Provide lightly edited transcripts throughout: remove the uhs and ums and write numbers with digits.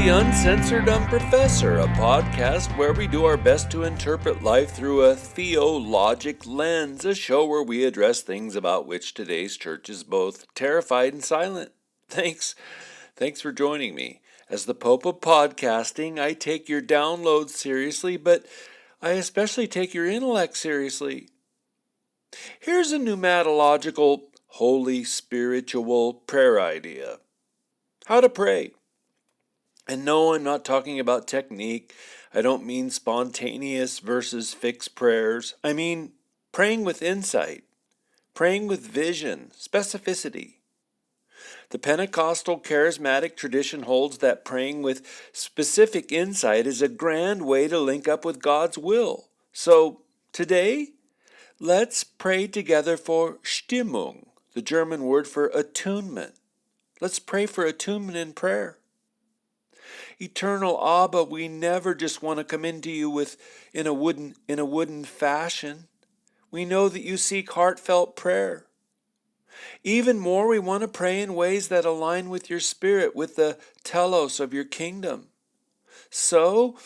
The Uncensored Unprofessor, a podcast where we do our best to interpret life through a theologic lens, a show where we address things about which today's church is both terrified and silent. Thanks for joining me. As the Pope of Podcasting, I take your downloads seriously, but I especially take your intellect seriously. Here's a pneumatological, holy, spiritual prayer idea. How to pray. And no, I'm not talking about technique. I don't mean spontaneous versus fixed prayers. I mean praying with insight, praying with vision, specificity. The Pentecostal charismatic tradition holds that praying with specific insight is a grand way to link up with God's will. So today, let's pray together for Stimmung, the German word for attunement. Let's pray for attunement in prayer. Eternal Abba, we never just want to come into you in a wooden fashion. We know that you seek heartfelt prayer. Even more, we want to pray in ways that align with your spirit, with the telos of your kingdom. So,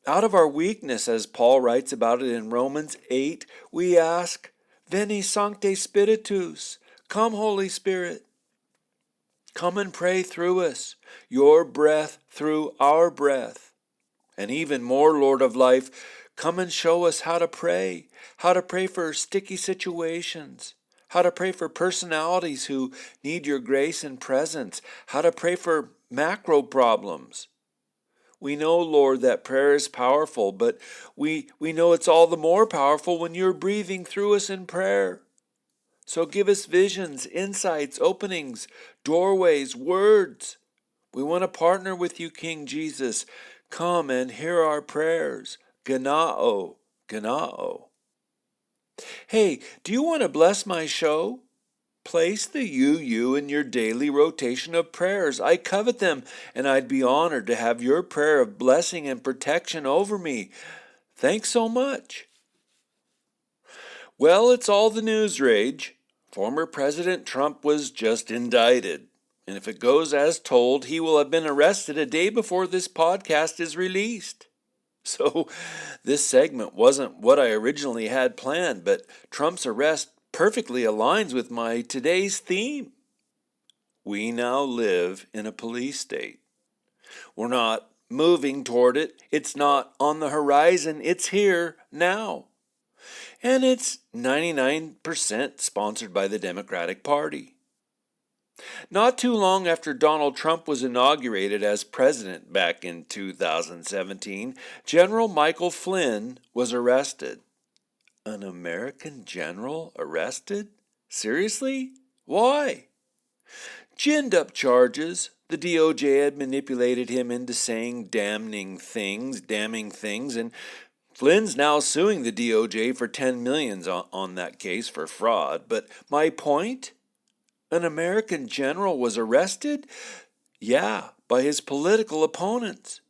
out of our weakness, as Paul writes about it in Romans 8, we ask, Veni Sancte Spiritus, come Holy Spirit. Come and pray through us, your breath through our breath. And even more, Lord of life, come and show us how to pray for sticky situations, how to pray for personalities who need your grace and presence, how to pray for macro problems. We know, Lord, that prayer is powerful, but we know it's all the more powerful when you're breathing through us in prayer. So give us visions, insights, openings, doorways, words. We want to partner with you, King Jesus. Come and hear our prayers. Ganao, ganao. Hey, do you want to bless my show? Place the you in your daily rotation of prayers. I covet them, and I'd be honored to have your prayer of blessing and protection over me. Thanks so much. Well, it's all the news rage. Former President Trump was just indicted. And if it goes as told, he will have been arrested a day before this podcast is released. So this segment wasn't what I originally had planned, but Trump's arrest perfectly aligns with my today's theme. We now live in a police state. We're not moving toward it. It's not on the horizon. It's here now. And it's 99% sponsored by the Democratic Party. Not too long after Donald Trump was inaugurated as president back in 2017, General Michael Flynn was arrested. An American general arrested? Seriously? Why? Ginned up charges. The DOJ had manipulated him into saying damning things, and Flynn's now suing the DOJ for $10 million on that case for fraud. But my point? An American general was arrested? Yeah, by his political opponents.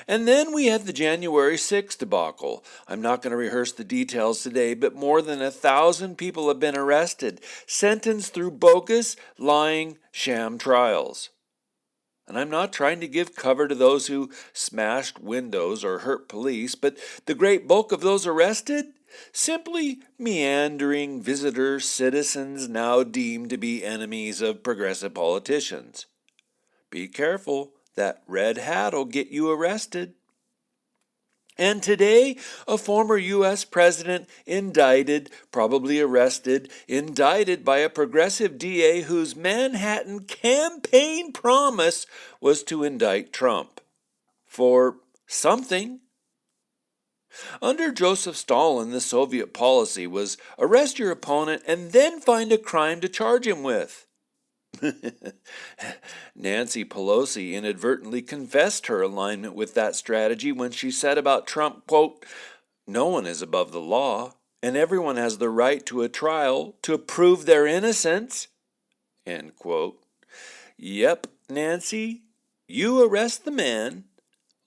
And then we had the January 6th debacle. I'm not going to rehearse the details today, but more than 1,000 people have been arrested, sentenced through bogus, lying, sham trials. And I'm not trying to give cover to those who smashed windows or hurt police, but the great bulk of those arrested? Simply meandering visitor citizens now deemed to be enemies of progressive politicians. Be careful, that red hat'll get you arrested. And today, a former U.S. president indicted, probably arrested, indicted by a progressive DA whose Manhattan campaign promise was to indict Trump. For something. Under Joseph Stalin, the Soviet policy was arrest your opponent and then find a crime to charge him with. Nancy Pelosi inadvertently confessed her alignment with that strategy when she said about Trump, quote, "No one is above the law, and everyone has the right to a trial to prove their innocence," end quote. Yep, Nancy, you arrest the man,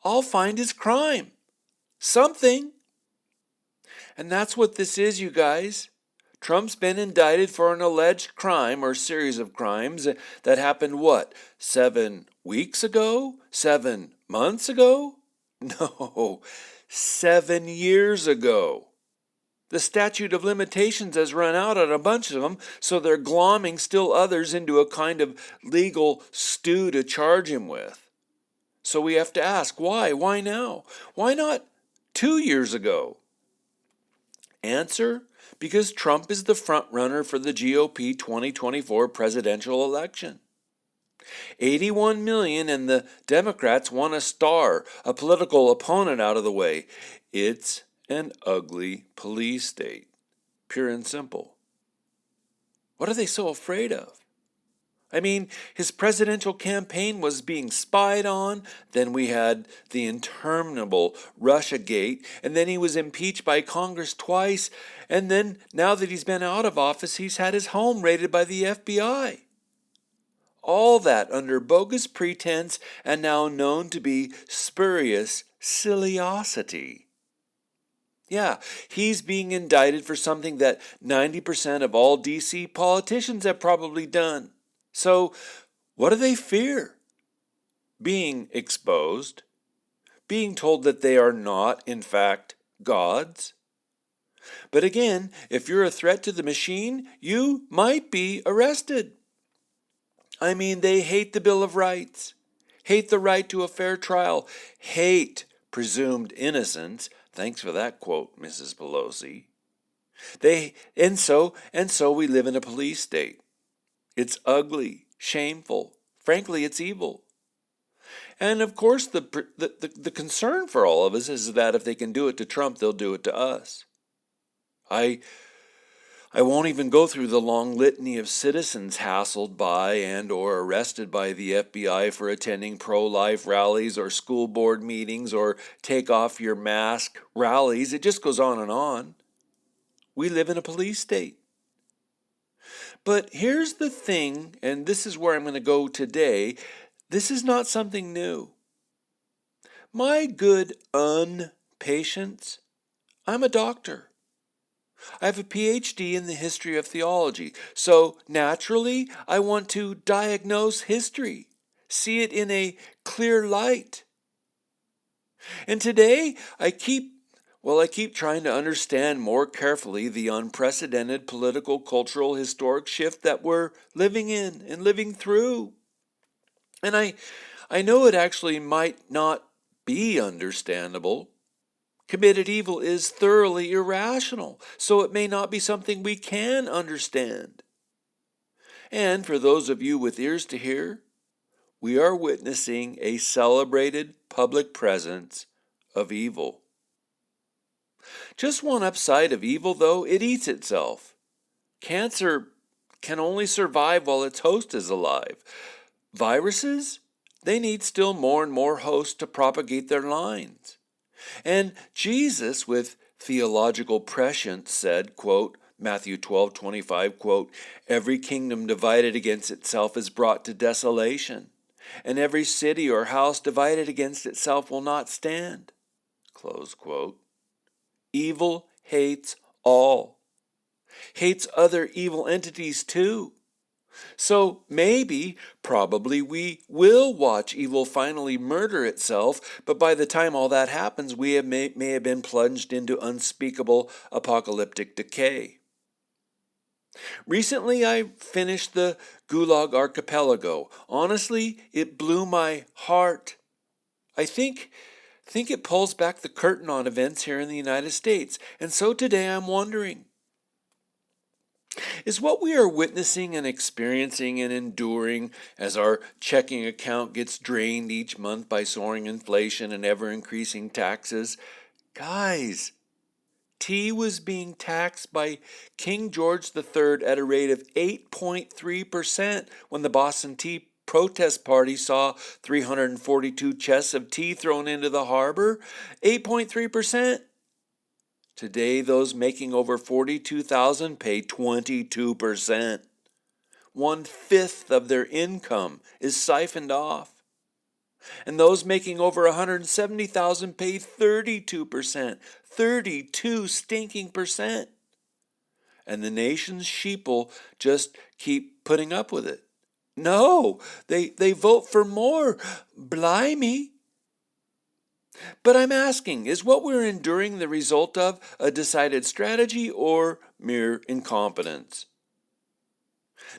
I'll find his crime. Something. And that's what this is, you guys. Trump's been indicted for an alleged crime or series of crimes that happened, what, 7 weeks ago? 7 months ago? No, 7 years ago. The statute of limitations has run out on a bunch of them, so they're glomming still others into a kind of legal stew to charge him with. So we have to ask, why? Why now? Why not 2 years ago? Answer, because Trump is the front runner for the GOP 2024 presidential election. 81 million and the Democrats want a star, a political opponent out of the way. It's an ugly police state, pure and simple. What are they so afraid of? I mean, his presidential campaign was being spied on, then we had the interminable Russiagate, and then he was impeached by Congress twice, and then now that he's been out of office, he's had his home raided by the FBI. All that under bogus pretense and now known to be spurious silliosity. Yeah, he's being indicted for something that 90% of all DC politicians have probably done. So, what do they fear? Being exposed, being told that they are not, in fact, gods. But again, if you're a threat to the machine, you might be arrested. I mean, they hate the Bill of Rights, hate the right to a fair trial, hate presumed innocence. Thanks for that quote, Mrs. Pelosi. And so we live in a police state. It's ugly, shameful. Frankly, it's evil. And of course, the concern for all of us is that if they can do it to Trump, they'll do it to us. I won't even go through the long litany of citizens hassled by and or arrested by the FBI for attending pro-life rallies or school board meetings or take off your mask rallies. It just goes on and on. We live in a police state. But here's the thing, and this is where I'm going to go today. This is not something new. My good patients, I'm a doctor. I have a PhD in the history of theology, so naturally I want to diagnose history, see it in a clear light. And today I keep trying to understand more carefully the unprecedented political, cultural, historic shift that we're living in and living through. And I know it actually might not be understandable. Committed evil is thoroughly irrational, so it may not be something we can understand. And for those of you with ears to hear, we are witnessing a celebrated public presence of evil. Just one upside of evil, though, it eats itself. Cancer can only survive while its host is alive. Viruses, they need still more and more hosts to propagate their lines. And Jesus, with theological prescience, said, quote, Matthew 12:25, quote, every kingdom divided against itself is brought to desolation, and every city or house divided against itself will not stand, close quote. Evil hates all, hates other evil entities too. So probably we will watch evil finally murder itself, but by the time all that happens, we may have been plunged into unspeakable apocalyptic decay. Recently, I finished the Gulag Archipelago. Honestly, it blew my heart. I think it pulls back the curtain on events here in the United States, and so today I'm wondering, is what we are witnessing and experiencing and enduring as our checking account gets drained each month by soaring inflation and ever-increasing taxes? Guys, tea was being taxed by King George III at a rate of 8.3% when the Boston Tea Protest Party saw 342 chests of tea thrown into the harbor. 8.3%. Today, those making over $42,000 pay 22%. 1/5 of their income is siphoned off. And those making over $170,000 pay 32%. 32 stinking percent. and the nation's sheeple just keep putting up with it. No, they vote for more. Blimey. But I'm asking, is what we're enduring the result of a decided strategy or mere incompetence?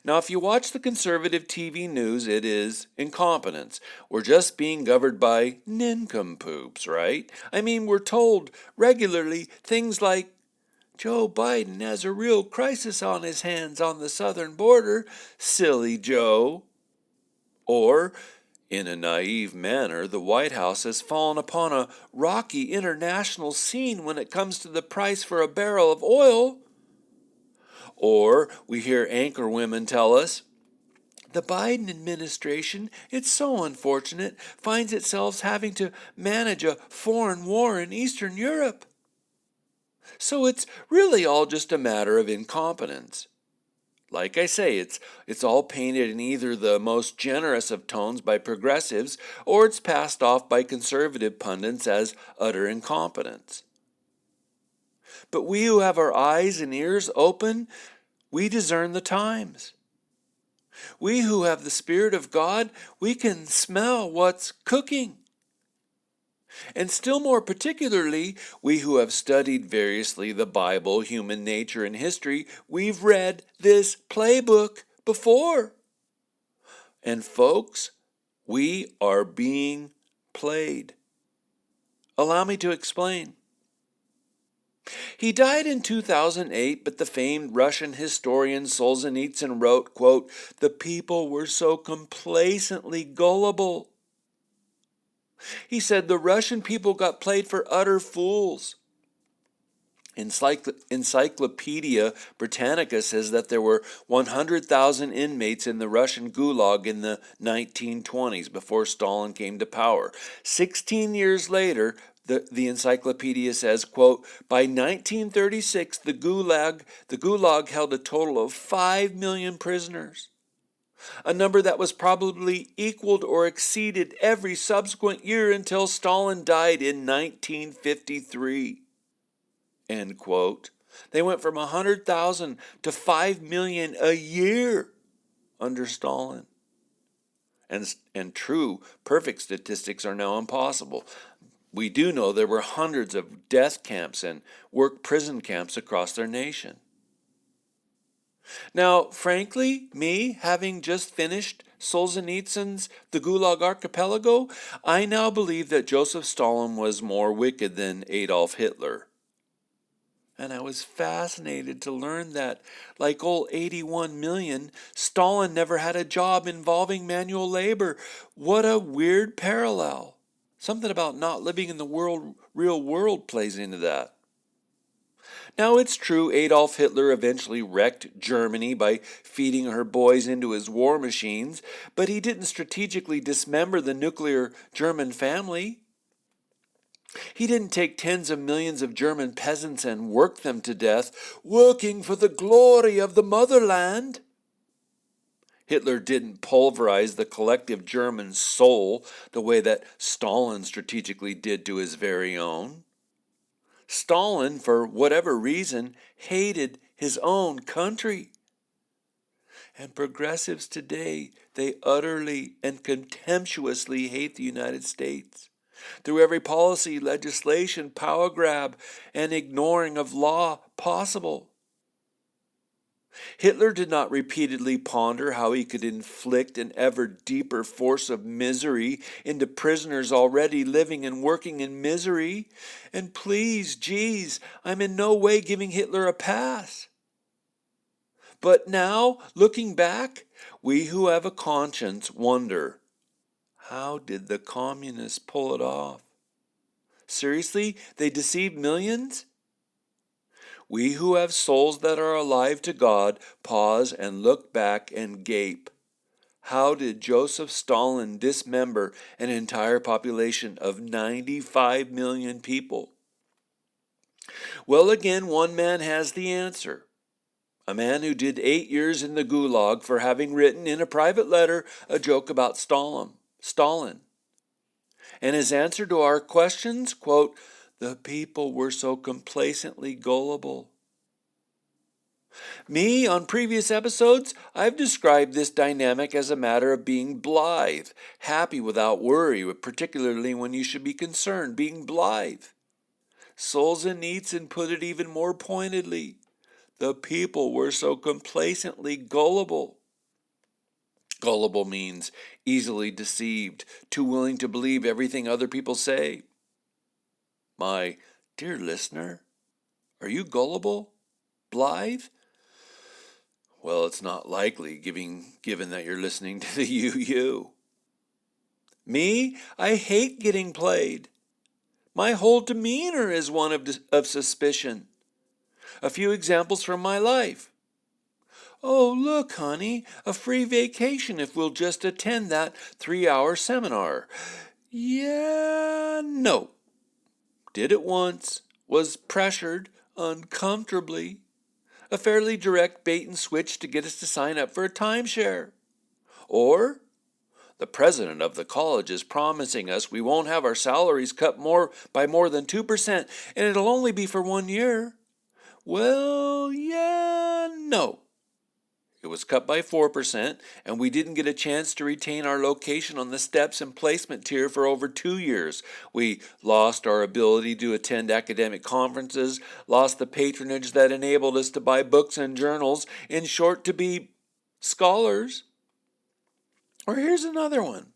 Now, if you watch the conservative TV news, it is incompetence. We're just being governed by nincompoops, right? I mean, we're told regularly things like, Joe Biden has a real crisis on his hands on the southern border, silly Joe. Or, in a naive manner, the White House has fallen upon a rocky international scene when it comes to the price for a barrel of oil. Or we hear anchor women tell us, the Biden administration, it's so unfortunate, finds itself having to manage a foreign war in Eastern Europe. So it's really all just a matter of incompetence. Like I say, it's all painted in either the most generous of tones by progressives, or it's passed off by conservative pundits as utter incompetence. But we who have our eyes and ears open, we discern the times. We who have the Spirit of God, we can smell what's cooking. And still more particularly, we who have studied variously the Bible, human nature, and history, we've read this playbook before. And folks, we are being played. Allow me to explain. He died in 2008, but the famed Russian historian Solzhenitsyn wrote, quote, "The people were so complacently gullible." He said the Russian people got played for utter fools. Encyclopedia Britannica says that there were 100,000 inmates in the Russian Gulag in the 1920s before Stalin came to power. 16 years later, the encyclopedia says, quote, by 1936, the Gulag held a total of 5 million prisoners, a number that was probably equaled or exceeded every subsequent year until Stalin died in 1953. End quote. They went from 100,000 to 5 million a year under Stalin. And true, perfect statistics are now impossible. We do know there were hundreds of death camps and work prison camps across their nation. Now, frankly, me, having just finished Solzhenitsyn's The Gulag Archipelago, I now believe that Joseph Stalin was more wicked than Adolf Hitler. And I was fascinated to learn that, like old 81 million, Stalin never had a job involving manual labor. What a weird parallel. Something about not living in the real world plays into that. Now, it's true Adolf Hitler eventually wrecked Germany by feeding her boys into his war machines, but he didn't strategically dismember the nuclear German family. He didn't take tens of millions of German peasants and work them to death, working for the glory of the motherland. Hitler didn't pulverize the collective German soul the way that Stalin strategically did to his very own. Stalin, for whatever reason, hated his own country. And progressives today, they utterly and contemptuously hate the United States. Through every policy, legislation, power grab, and ignoring of law possible. Hitler did not repeatedly ponder how he could inflict an ever deeper force of misery into prisoners already living and working in misery. And please, geez, I'm in no way giving Hitler a pass. But now, looking back, we who have a conscience wonder, how did the communists pull it off? Seriously, they deceived millions? We who have souls that are alive to God pause and look back and gape. How did Joseph Stalin dismember an entire population of 95 million people? Well, again, one man has the answer. A man who did 8 years in the Gulag for having written in a private letter a joke about Stalin. And his answer to our questions, quote, the people were so complacently gullible. Me, on previous episodes, I've described this dynamic as a matter of being blithe, happy without worry, particularly when you should be concerned, being blithe. Solzhenitsyn put it even more pointedly. The people were so complacently gullible. Gullible means easily deceived, too willing to believe everything other people say. My dear listener, are you gullible? Blithe? Well, it's not likely, given that you're listening to the you. Me, I hate getting played. My whole demeanor is one of suspicion. A few examples from my life. Oh, look, honey, a free vacation if we'll just attend that 3-hour seminar. Yeah, no. Did it once, was pressured uncomfortably. A fairly direct bait and switch to get us to sign up for a timeshare. Or, the president of the college is promising us we won't have our salaries cut by more than 2%, and it'll only be for 1 year. Well, yeah, no. It was cut by 4%, and we didn't get a chance to retain our location on the steps and placement tier for over 2 years. We lost our ability to attend academic conferences, lost the patronage that enabled us to buy books and journals, in short, to be scholars. Or here's another one.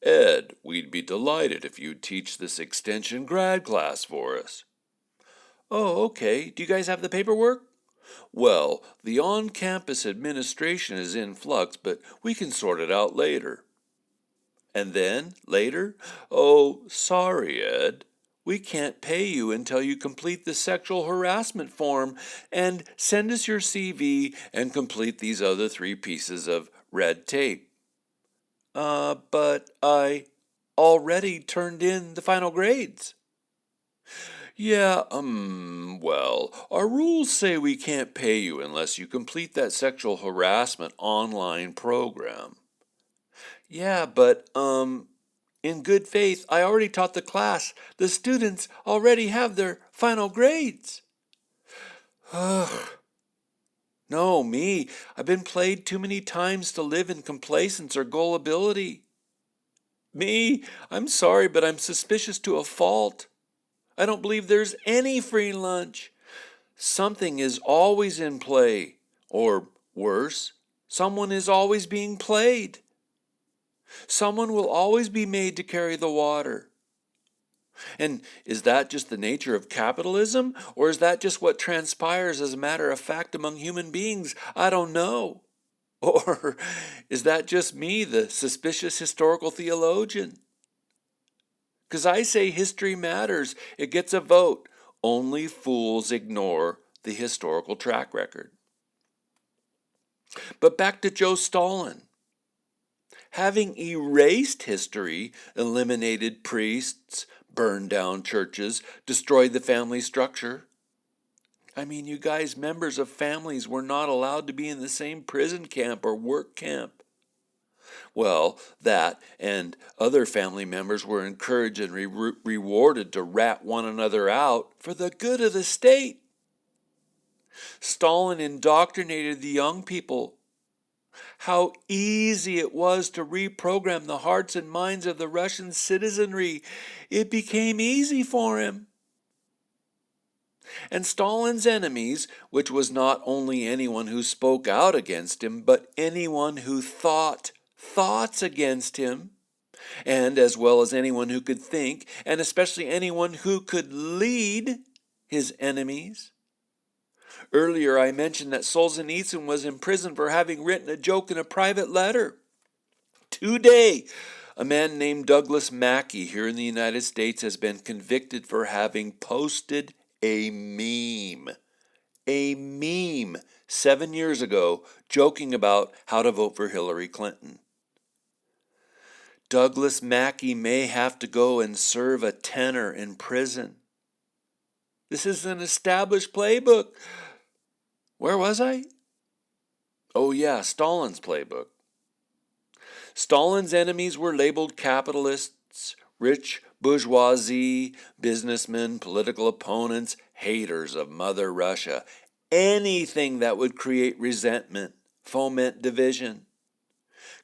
Ed, we'd be delighted if you'd teach this extension grad class for us. Oh, okay. Do you guys have the paperwork? Well, the on-campus administration is in flux, but we can sort it out later. And then, later, oh, sorry, Ed. We can't pay you until you complete the sexual harassment form and send us your CV and complete these other 3 pieces of red tape. But I already turned in the final grades. Yeah, well, our rules say we can't pay you unless you complete that sexual harassment online program. Yeah, but, in good faith, I already taught the class. The students already have their final grades. Ugh. No, me. I've been played too many times to live in complacence or gullibility. Me, I'm sorry, but I'm suspicious to a fault. I don't believe there's any free lunch. Something is always in play. Or worse, someone is always being played. Someone will always be made to carry the water. And is that just the nature of capitalism? Or is that just what transpires as a matter of fact among human beings? I don't know. Or is that just me, the suspicious historical theologian? Because I say history matters. It gets a vote. Only fools ignore the historical track record. But back to Joe Stalin. Having erased history, eliminated priests, burned down churches, destroyed the family structure. I mean, you guys, members of families were not allowed to be in the same prison camp or work camp. Well, that and other family members were encouraged and rewarded to rat one another out for the good of the state. Stalin indoctrinated the young people. How easy it was to reprogram the hearts and minds of the Russian citizenry. It became easy for him. And Stalin's enemies, which was not only anyone who spoke out against him, but anyone who thoughts against him, and as well as anyone who could think, and especially anyone who could lead his enemies. Earlier I mentioned that Solzhenitsyn was in prison for having written a joke in a private letter. Today, a man named Douglas Mackey here in the United States has been convicted for having posted a meme 7 years ago, joking about how to vote for Hillary Clinton. Douglas Mackey may have to go and serve a tenor in prison. This is an established playbook. Where was I? Oh yeah, Stalin's playbook. Stalin's enemies were labeled capitalists, rich bourgeoisie, businessmen, political opponents, haters of Mother Russia. anything that would create resentment, foment division.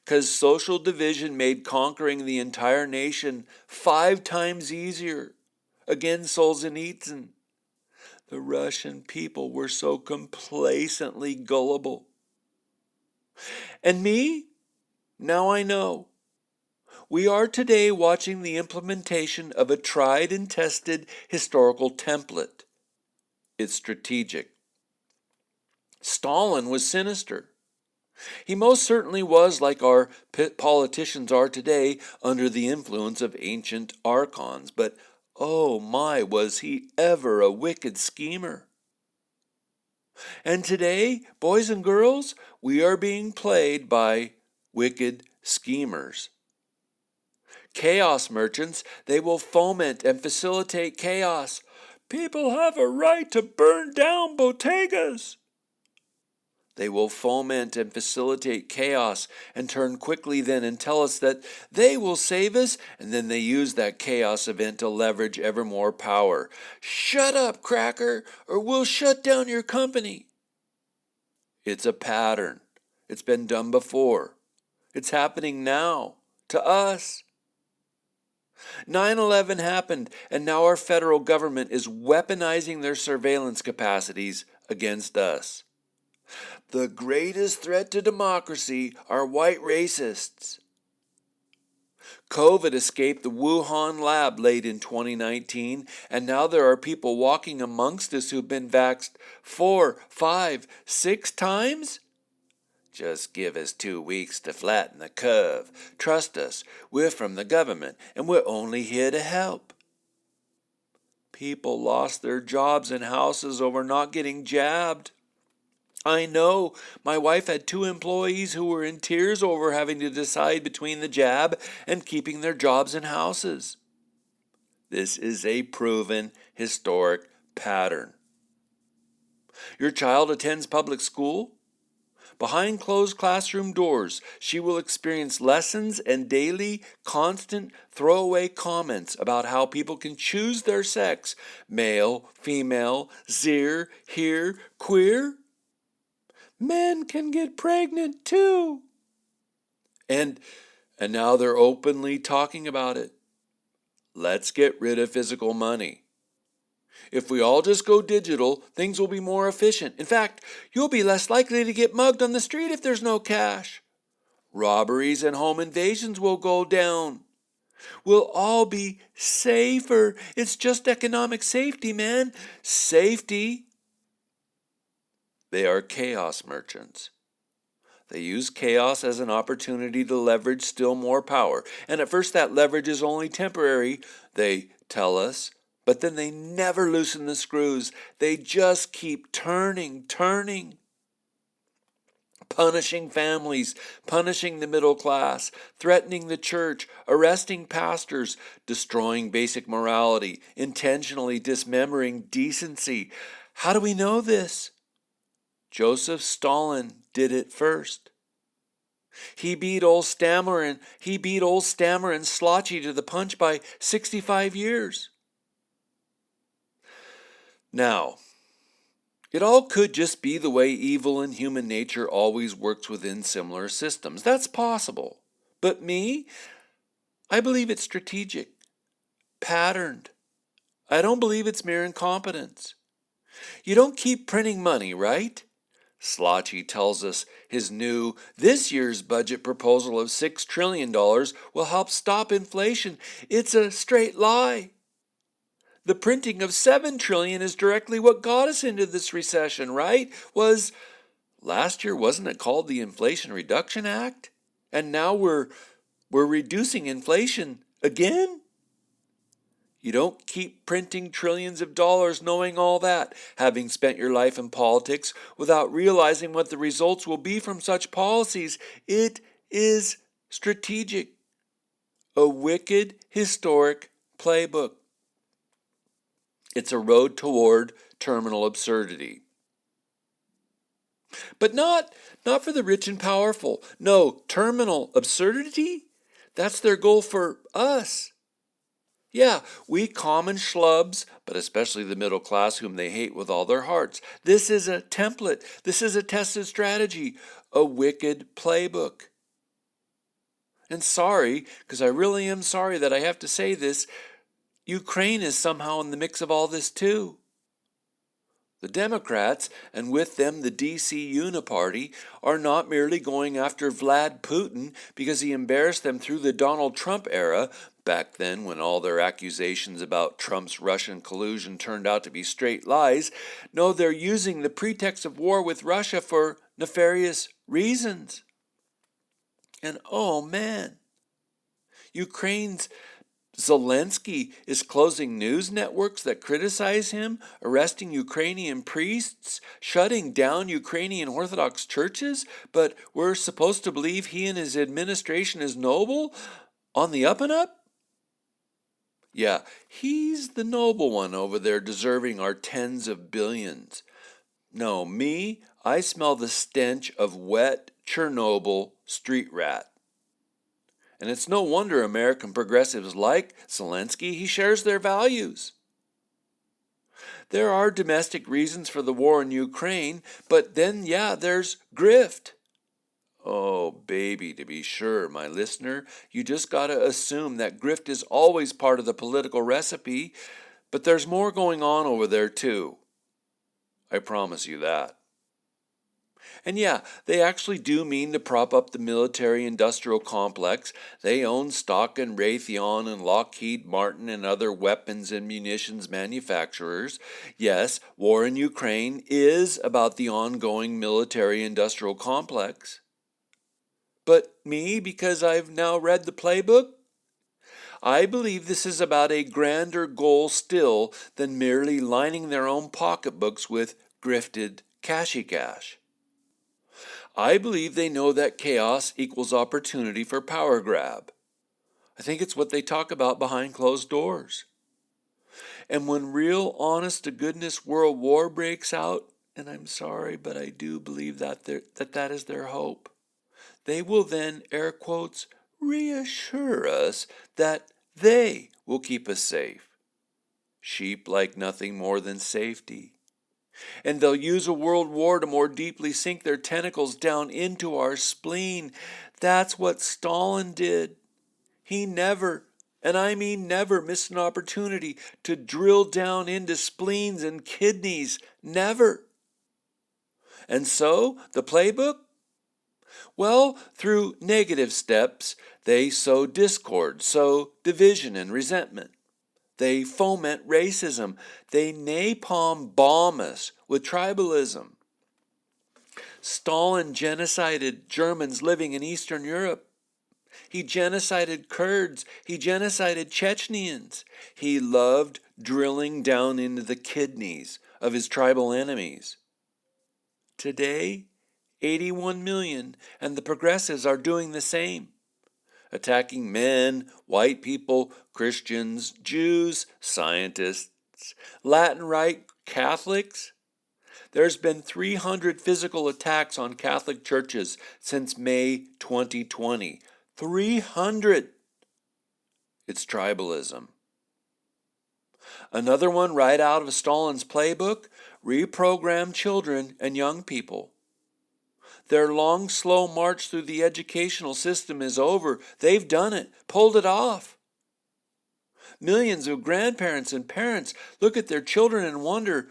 Because social division made conquering the entire nation 5 times easier. Again, Solzhenitsyn. The Russian people were so complacently gullible. And me? Now I know. We are today watching the implementation of a tried and tested historical template. It's strategic. Stalin was sinister. He most certainly was, like our politicians are today, under the influence of ancient archons, but oh my, was he ever a wicked schemer. And today, boys and girls, we are being played by wicked schemers. Chaos merchants, they will foment and facilitate chaos. People have a right to burn down bodegas. They will foment and facilitate chaos and turn quickly then and tell us that they will save us, and then they use that chaos event to leverage ever more power. Shut up, cracker, or we'll shut down your company. It's a pattern. It's been done before. It's happening now, to us. 9/11 happened, and now our federal government is weaponizing their surveillance capacities against us. The greatest threat to democracy are white racists. COVID escaped the Wuhan lab late in 2019, and now there are people walking amongst us who've been vaxxed 4, 5, 6 times? Just give us 2 weeks to flatten the curve. Trust us, we're from the government, and we're only here to help. People lost their jobs and houses over not getting jabbed. I know. My wife had 2 employees who were in tears over having to decide between the jab and keeping their jobs and houses. This is a proven historic pattern. Your child attends public school? Behind closed classroom doors, she will experience lessons and daily, constant throwaway comments about how people can choose their sex, male, female, zir, here, queer. Men can get pregnant too. And now they're openly talking about it. Let's get rid of physical money. If we all just go digital, things will be more efficient. In fact, you'll be less likely to get mugged on the street if there's no cash. Robberies and home invasions will go down. We'll all be safer. It's just economic safety, man. Safety. They are chaos merchants. They use chaos as an opportunity to leverage still more power. And at first that leverage is only temporary, they tell us, but then they never loosen the screws. They just keep turning. Punishing families, punishing the middle class, threatening the church, arresting pastors, destroying basic morality, intentionally dismembering decency. How do we know this? Joseph Stalin did it first. He beat old Stammer and Slotchy to the punch by 65 years. Now, it all could just be the way evil and human nature always works within similar systems. That's possible. But me, I believe it's strategic, patterned. I don't believe it's mere incompetence. You don't keep printing money, right? Slotchy tells us this year's budget proposal of $6 trillion will help stop inflation. It's a straight lie. The printing of $7 trillion is directly what got us into this recession, right? Last year, wasn't it called the Inflation Reduction Act? And now we're reducing inflation again? You don't keep printing trillions of dollars knowing all that, having spent your life in politics without realizing what the results will be from such policies. It is strategic. A wicked, historic playbook. It's a road toward terminal absurdity. But not for the rich and powerful. No, terminal absurdity? That's their goal for us. Yeah, we common schlubs, but especially the middle class whom they hate with all their hearts. This is a template. This is a tested strategy, a wicked playbook. And sorry, because I really am sorry that I have to say this, Ukraine is somehow in the mix of all this too. The Democrats, and with them the DC Uniparty, are not merely going after Vlad Putin because he embarrassed them through the Donald Trump era, back then when all their accusations about Trump's Russian collusion turned out to be straight lies. No, they're using the pretext of war with Russia for nefarious reasons. And oh man, Ukraine's Zelensky is closing news networks that criticize him, arresting Ukrainian priests, shutting down Ukrainian Orthodox churches, but we're supposed to believe he and his administration is noble? On the up and up? Yeah, he's the noble one over there deserving our tens of billions. No, me, I smell the stench of wet Chernobyl street rat. And it's no wonder American progressives like Zelensky. He shares their values. There are domestic reasons for the war in Ukraine, but then, there's grift. Oh, baby, to be sure, my listener, you just gotta assume that grift is always part of the political recipe, but there's more going on over there too. I promise you that. And they actually do mean to prop up the military-industrial complex. They own stock in Raytheon and Lockheed Martin and other weapons and munitions manufacturers. Yes, war in Ukraine is about the ongoing military-industrial complex. But me, because I've now read the playbook? I believe this is about a grander goal still than merely lining their own pocketbooks with grifted cashy cash. I believe they know that chaos equals opportunity for power grab. I think it's what they talk about behind closed doors. And when real honest-to-goodness world war breaks out, and I'm sorry, but I do believe that that is their hope, they will then, air quotes, reassure us that they will keep us safe. Sheep like nothing more than safety. And they'll use a world war to more deeply sink their tentacles down into our spleen. That's what Stalin did. He never, and I mean never, missed an opportunity to drill down into spleens and kidneys. Never. And so, the playbook? Well, through negative steps, they sow discord, sow division and resentment. They foment racism. They napalm bomb us with tribalism. Stalin genocided Germans living in Eastern Europe. He genocided Kurds. He genocided Chechens. He loved drilling down into the kidneys of his tribal enemies. Today, 81 million, and the progressives are doing the same. Attacking men, white people, Christians, Jews, scientists, Latin Rite Catholics. There's been 300 physical attacks on Catholic churches since May 2020. 300! It's tribalism. Another one right out of Stalin's playbook, reprogram children and young people. Their long, slow march through the educational system is over. They've done it, pulled it off. Millions of grandparents and parents look at their children and wonder,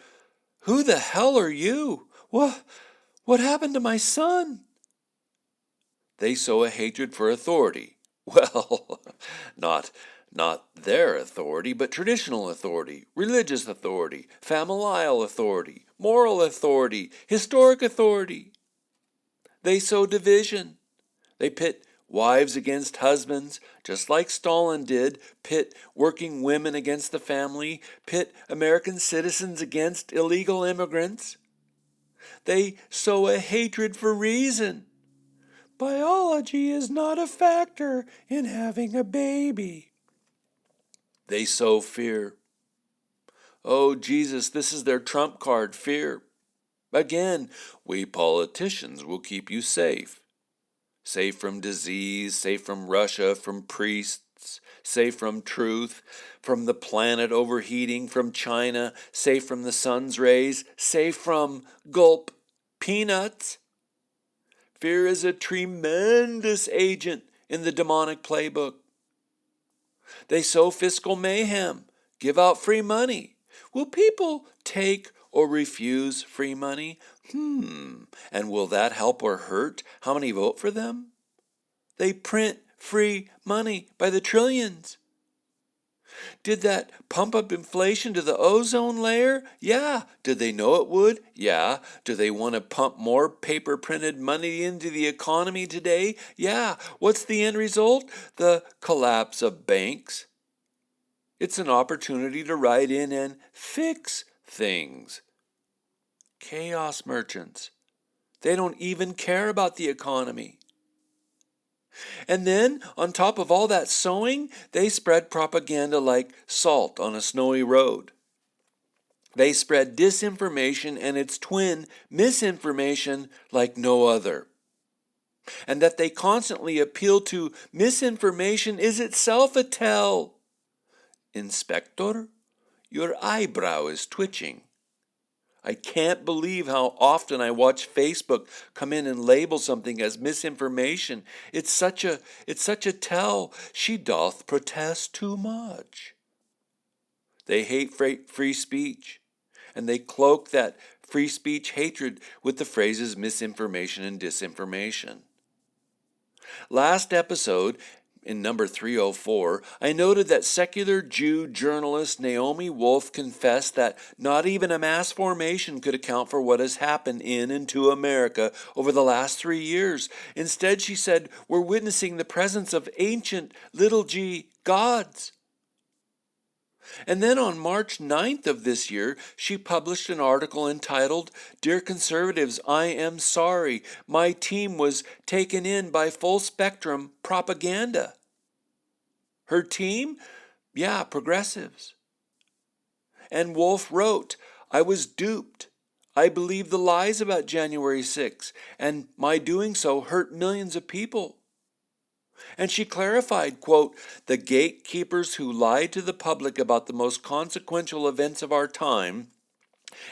who the hell are you? What happened to my son? They sow a hatred for authority. Well, not their authority, but traditional authority, religious authority, familial authority, moral authority, historic authority. They sow division. They pit wives against husbands, just like Stalin did, pit working women against the family, pit American citizens against illegal immigrants. They sow a hatred for reason. Biology is not a factor in having a baby. They sow fear. Oh, Jesus, this is their trump card, fear. Again, we politicians will keep you safe. safe from disease, safe from Russia, from priests, safe from truth, from the planet overheating, from China, safe from the sun's rays, safe from, gulp, peanuts. Fear is a tremendous agent in the demonic playbook. They sow fiscal mayhem, give out free money. Will people take or refuse free money? And will that help or hurt how many vote for them? They print free money by the trillions. Did that pump up inflation to the ozone layer? Yeah. Did they know it would? Yeah. Do they want to pump more paper printed money into the economy today? Yeah. What's the end result? The collapse of banks. It's an opportunity to ride in and fix things. Chaos merchants. They don't even care about the economy. And then, on top of all that sowing, they spread propaganda like salt on a snowy road. They spread disinformation and its twin, misinformation, like no other. And that they constantly appeal to misinformation is itself a tell. Inspector, your eyebrow is twitching. I can't believe how often I watch Facebook come in and label something as misinformation. It's such a tell. She doth protest too much. They hate free speech, and they cloak that free speech hatred with the phrases misinformation and disinformation. Last episode, in number 304, I noted that secular Jew journalist Naomi Wolf confessed that not even a mass formation could account for what has happened in and to America over the last 3 years. Instead, she said, we're witnessing the presence of ancient little g gods. And then on March 9th of this year, she published an article entitled, Dear Conservatives, I am sorry. My team was taken in by full-spectrum propaganda. Her team? Yeah, progressives. And Wolf wrote, I was duped. I believed the lies about January 6th, and my doing so hurt millions of people. And she clarified, quote, the gatekeepers who lied to the public about the most consequential events of our time,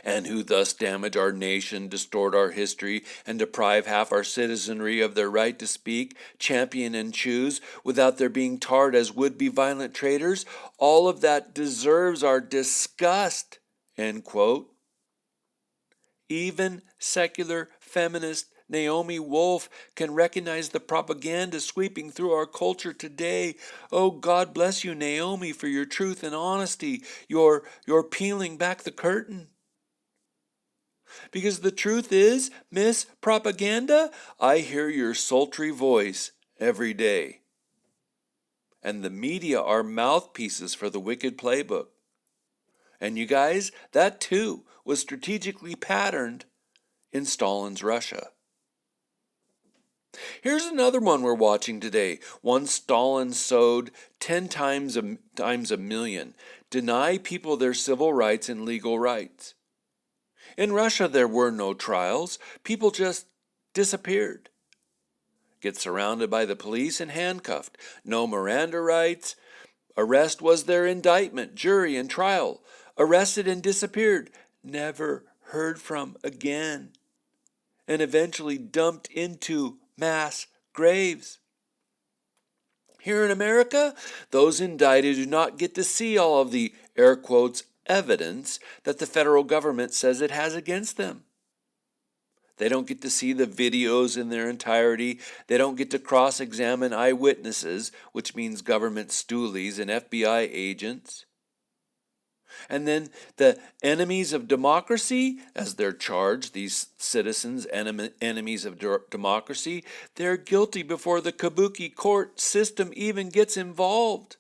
and who thus damage our nation, distort our history, and deprive half our citizenry of their right to speak, champion, and choose, without their being tarred as would-be violent traitors, all of that deserves our disgust, end quote. Even secular feminist Naomi Wolf can recognize the propaganda sweeping through our culture today. Oh, God bless you, Naomi, for your truth and honesty. You're peeling back the curtain. Because the truth is, Miss Propaganda, I hear your sultry voice every day. And the media are mouthpieces for the wicked playbook. And you guys, that too was strategically patterned in Stalin's Russia. Here's another one we're watching today. One Stalin sowed 10 times a million. Deny people their civil rights and legal rights. In Russia, there were no trials. People just disappeared. Get surrounded by the police and handcuffed. No Miranda rights. Arrest was their indictment, jury, and trial. Arrested and disappeared. Never heard from again. And eventually dumped into mass graves. Here in America, those indicted do not get to see all of the, air quotes, evidence that the federal government says it has against them. They don't get to see the videos in their entirety. They don't get to cross-examine eyewitnesses, which means government stoolies and FBI agents. And then the enemies of democracy, as they're charged, these citizens, enemies of democracy, they're guilty before the kabuki court system even gets involved.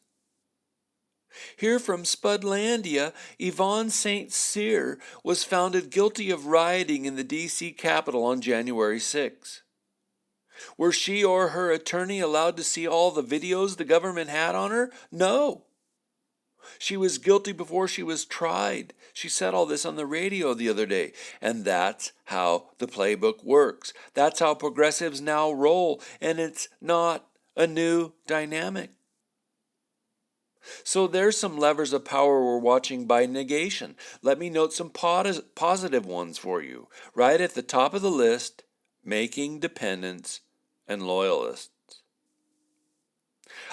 Here from Spudlandia, Yvonne St. Cyr was found guilty of rioting in the D.C. Capitol on January 6. Were she or her attorney allowed to see all the videos the government had on her? No. She was guilty before she was tried. She said all this on the radio the other day. And that's how the playbook works. That's how progressives now roll. And it's not a new dynamic. So there's some levers of power we're watching by negation. Let me note some positive ones for you. Right at the top of the list, making dependents and loyalists.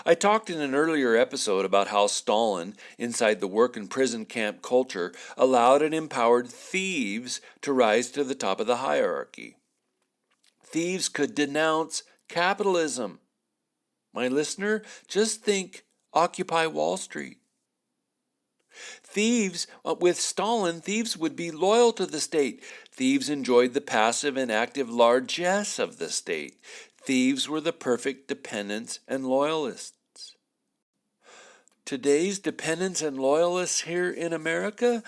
I talked in an earlier episode about how Stalin, inside the work and prison camp culture, allowed and empowered thieves to rise to the top of the hierarchy. Thieves could denounce capitalism. My listener, just think Occupy Wall Street. Thieves, with Stalin, thieves would be loyal to the state. Thieves enjoyed the passive and active largesse of the state. Thieves were the perfect dependents and loyalists. Today's dependents and loyalists here in America,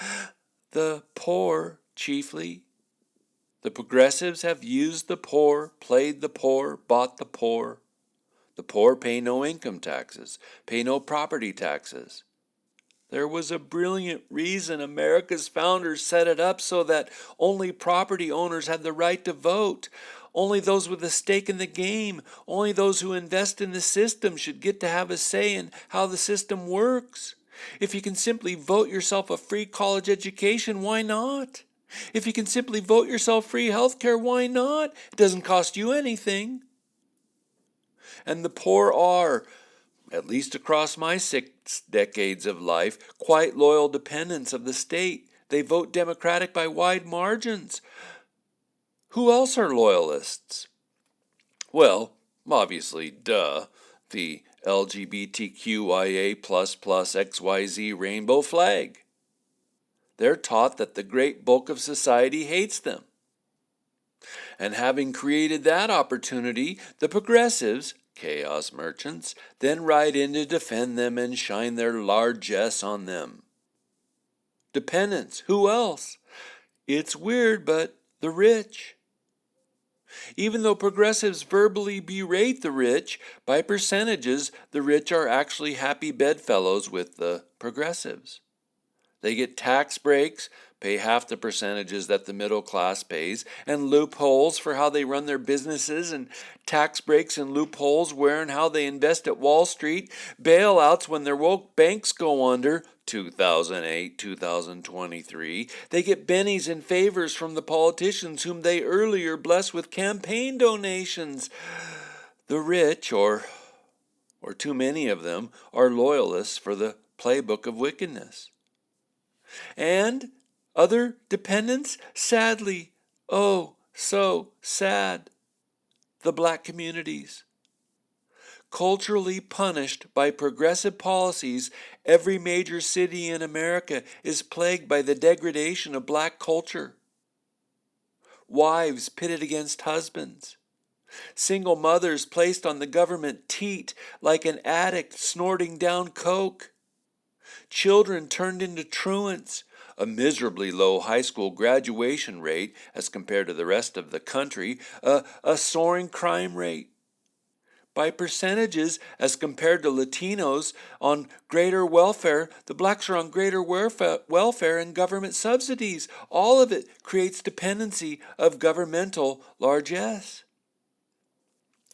the poor chiefly. The progressives have used the poor, played the poor, bought the poor. The poor pay no income taxes, pay no property taxes. There was a brilliant reason America's founders set it up so that only property owners had the right to vote. Only those with a stake in the game, only those who invest in the system should get to have a say in how the system works. If you can simply vote yourself a free college education, why not? If you can simply vote yourself free health care, why not? It doesn't cost you anything. And the poor are, at least across my 6 decades of life, quite loyal dependents of the state. They vote Democratic by wide margins. Who else are loyalists? Well, obviously, the LGBTQIA++ XYZ rainbow flag. They're taught that the great bulk of society hates them. And having created that opportunity, the progressives, chaos merchants, then ride in to defend them and shine their largesse on them. Dependents, who else? It's weird, but the rich. Even though progressives verbally berate the rich, by percentages, the rich are actually happy bedfellows with the progressives. They get tax breaks, pay half the percentages that the middle class pays, and loopholes for how they run their businesses, and tax breaks and loopholes where and how they invest at Wall Street, bailouts when their woke banks go under, 2008, 2023. They get bennies and favors from the politicians whom they earlier blessed with campaign donations. The rich, or too many of them, are loyalists for the playbook of wickedness. And other dependents, sadly, oh, so sad, the black communities. Culturally punished by progressive policies, every major city in America is plagued by the degradation of black culture. Wives pitted against husbands. Single mothers placed on the government teat like an addict snorting down coke. Children turned into truants, a miserably low high school graduation rate as compared to the rest of the country, a soaring crime rate. By percentages, as compared to Latinos on greater welfare, the blacks are on greater welfare and government subsidies. All of it creates dependency of governmental largesse.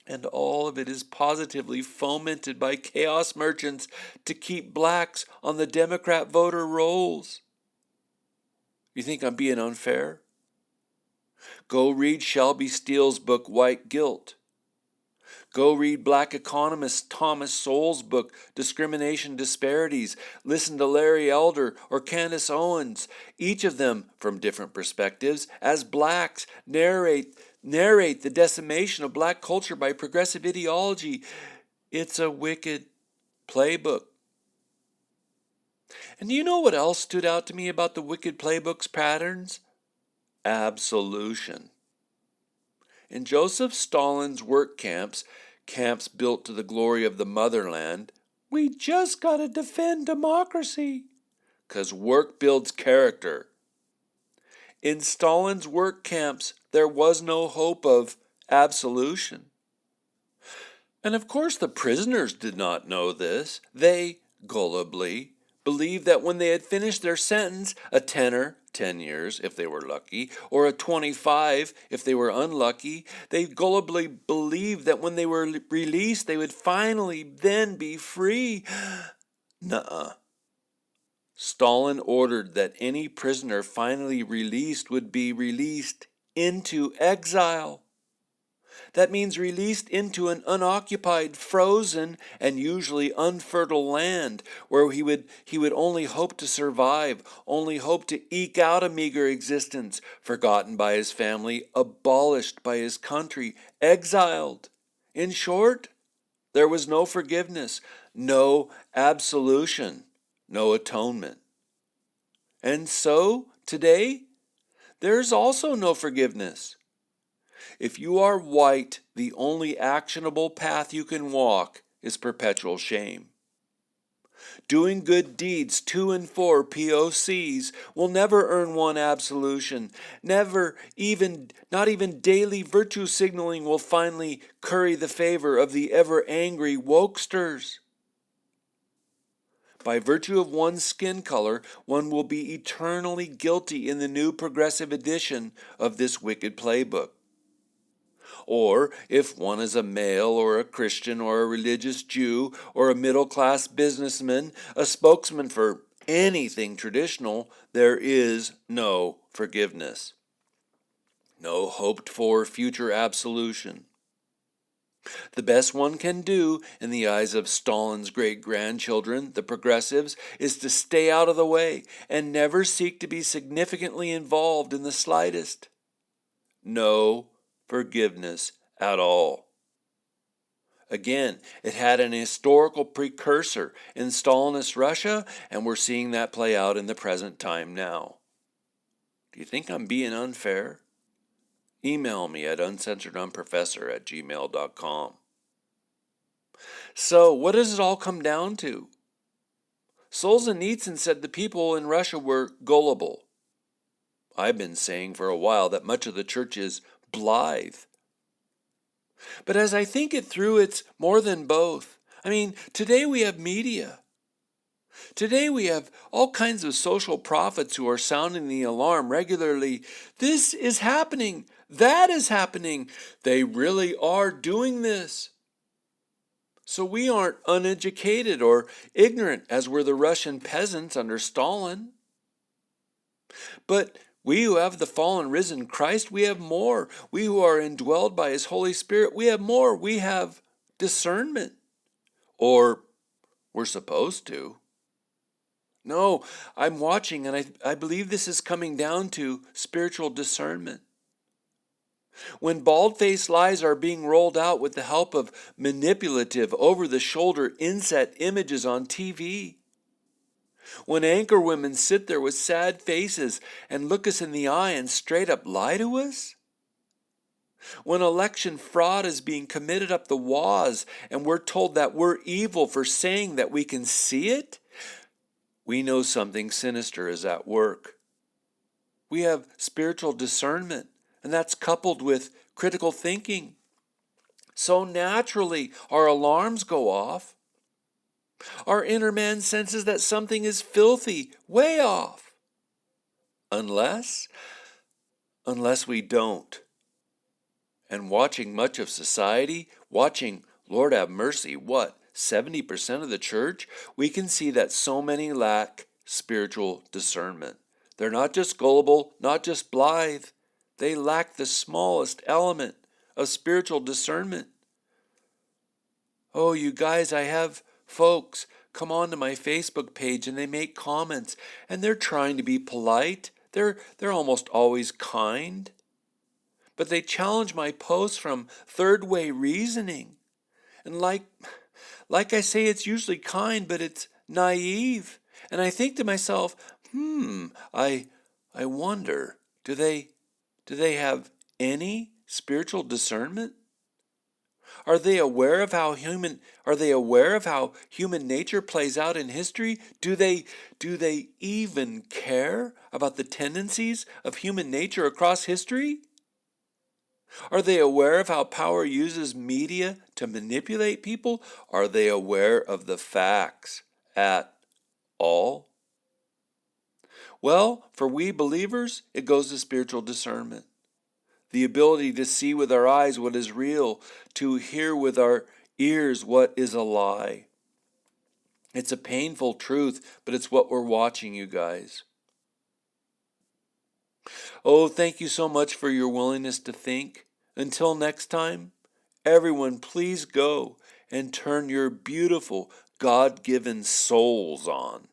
And all of it is positively fomented by chaos merchants to keep blacks on the Democrat voter rolls. You think I'm being unfair? Go read Shelby Steele's book, White Guilt. Go read black economist Thomas Sowell's book, Discrimination Disparities. Listen to Larry Elder or Candace Owens, each of them from different perspectives, as blacks narrate the decimation of black culture by progressive ideology. It's a wicked playbook. And do you know what else stood out to me about the wicked playbook's patterns? Absolution. In Joseph Stalin's work camps built to the glory of the motherland, we just got to defend democracy, 'cause work builds character. In Stalin's work camps, there was no hope of absolution. And of course the prisoners did not know this. They, gullibly, believed that when they had finished their sentence, a tenor, 10 years if they were lucky, or a 25 if they were unlucky, they gullibly believed that when they were released, they would finally then be free. Nuh-uh. Stalin ordered that any prisoner finally released would be released into exile. That means released into an unoccupied, frozen, and usually unfertile land where he would only hope to survive, only hope to eke out a meager existence, forgotten by his family, abolished by his country, exiled. In short, there was no forgiveness, no absolution, no atonement. And so, today, there's also no forgiveness. If you are white, the only actionable path you can walk is perpetual shame. Doing good deeds to and for POCs will never earn one absolution. Not even daily virtue signaling will finally curry the favor of the ever-angry wokesters. By virtue of one's skin color, one will be eternally guilty in the new progressive edition of this wicked playbook. Or if one is a male or a Christian or a religious Jew or a middle-class businessman, a spokesman for anything traditional, there is no forgiveness. No hoped-for future absolution. The best one can do, in the eyes of Stalin's great-grandchildren, the progressives, is to stay out of the way and never seek to be significantly involved in the slightest. No forgiveness at all. Again, it had an historical precursor in Stalinist Russia, and we're seeing that play out in the present time now. Do you think I'm being unfair? Email me at uncensoredunprofessor@gmail.com. So, what does it all come down to? Solzhenitsyn said the people in Russia were gullible. I've been saying for a while that much of the church is blithe. But as I think it through, it's more than both. I mean, today we have media. Today we have all kinds of social prophets who are sounding the alarm regularly. This is happening. That is happening. They really are doing this. So we aren't uneducated or ignorant as were the Russian peasants under Stalin. But we who have the fallen risen Christ, we have more. We who are indwelled by his Holy Spirit, we have more. We have discernment. Or we're supposed to. No, I'm watching and I believe this is coming down to spiritual discernment. When bald-faced lies are being rolled out with the help of manipulative, over-the-shoulder inset images on TV, when anchor women sit there with sad faces and look us in the eye and straight up lie to us? When election fraud is being committed up the waz and we're told that we're evil for saying that we can see it, we know something sinister is at work. We have spiritual discernment, and that's coupled with critical thinking. So naturally, our alarms go off. Our inner man senses that something is filthy, way off. Unless we don't. And watching much of society, watching, Lord have mercy, 70% of the church, we can see that so many lack spiritual discernment. They're not just gullible, not just blithe. They lack the smallest element of spiritual discernment. Oh, you guys, I have folks come onto my Facebook page and they make comments and they're trying to be polite. They're almost always kind. But they challenge my posts from third-way reasoning. And like I say, it's usually kind, but it's naive. And I think to myself, I wonder, do they have any spiritual discernment? Are they aware of how human nature plays out in history? Do they even care about the tendencies of human nature across history? Are they aware of how power uses media to manipulate people? Are they aware of the facts at All? Well, for we believers, it goes to spiritual discernment. The ability to see with our eyes what is real, to hear with our ears what is a lie. It's a painful truth, but it's what we're watching, you guys. Oh, thank you so much for your willingness to think. Until next time, everyone, please go and turn your beautiful, God-given souls on.